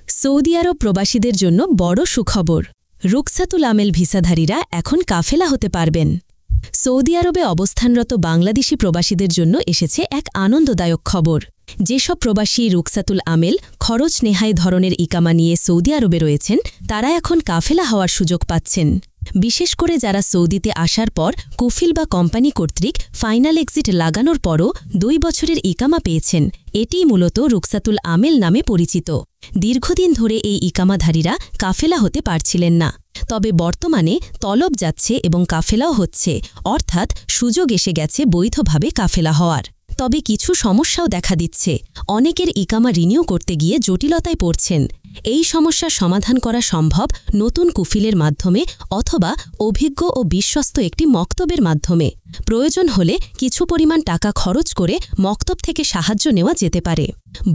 Saudi আরব প্রবাসীদের জন্য বড় সুখবর। রুকসাতুল আমেল ভিসাধারীরা এখন কাফেলা হতে পারবেন। সৌদি আরবে অবস্থানরত বাংলাদেশি প্রবাসীদের জন্য এসেছে এক আনন্দদায়ক খবর। যেসব প্রবাসী রুকসাতুল আমেল খরচ নেহাই ধরনের ইকামা নিয়ে সৌদি আরবে রয়েছেন, তারা এখন কাফেলা হওয়ার সুযোগ পাচ্ছেন। বিশেষ করে যারা সৌদিতে আসার পর কুফিল বা কোম্পানি কর্তৃক ফাইনাল এক্সিট লাগানোর পরও 2 বছরের ইকামা পেয়েছেন, এটিই মূলত রুকসাতুল আমেল নামে পরিচিত। দীর্ঘদিন ধরে এই ইকামাধারীরা কাফেলা হতে পারছিলেন না, তবে বর্তমানে তলব যাচ্ছে এবং কাফেলাও হচ্ছে, অর্থাৎ সুযোগ এসে গেছে বৈধভাবে কাফেলা হওয়ার। তবে কিছু সমস্যাও দেখা দিচ্ছে। অনেকের ইকামা রিনিউ করতে গিয়ে জটিলতায় পড়ছেন। এই সমস্যার সমাধান করা সম্ভব নতুন কুফিলের মাধ্যমে অথবা অভিজ্ঞ ও বিশ্বস্ত একটি মক্তবের মাধ্যমে। প্রয়োজন হলে কিছু পরিমাণ টাকা খরচ করে মক্তব থেকে সাহায্য নেওয়া যেতে পারে।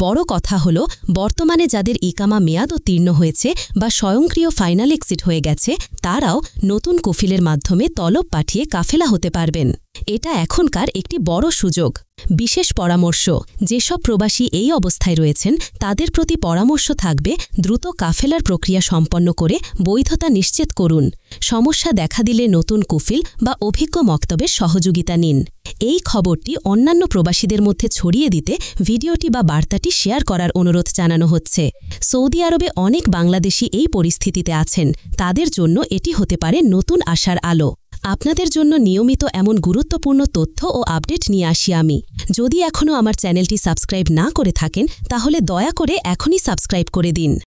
বড় কথা হল, বর্তমানে যাদের ইকামা মেয়াদ উত্তীর্ণ হয়েছে বা স্বয়ংক্রিয় ফাইনাল এক্সিট হয়ে গেছে, তারাও নতুন কুফিলের মাধ্যমে তলব পাঠিয়ে কাফেলা হতে পারবেন। এটা এখনকার একটি বড় সুযোগ। বিশেষ পরামর্শ: যেসব প্রবাসী এই অবস্থায় রয়েছেন, তাদের প্রতি পরামর্শ থাকবে দ্রুত কাফেলার প্রক্রিয়া সম্পন্ন করে বৈধতা নিশ্চিত করুন। সমস্যা দেখা দিলে নতুন কুফিল বা অভিজ্ঞ মক্তবের সহযোগিতা নিন। এই খবরটি অন্যান্য প্রবাসীদের মধ্যে ছড়িয়ে দিতে ভিডিওটি বা বার্তাটি শেয়ার করার অনুরোধ জানানো হচ্ছে। সৌদি আরবে অনেক বাংলাদেশি এই পরিস্থিতিতে আছেন, তাদের জন্য এটি হতে পারে নতুন আশার আলো। আপনাদের জন্য নিয়মিত এমন গুরুত্বপূর্ণ তথ্য ও আপডেট নিয়ে আসি আমি। যদি এখনও আমার চ্যানেলটি সাবস্ক্রাইব না করে থাকেন, তাহলে দয়া করে এখনই সাবস্ক্রাইব করে দিন।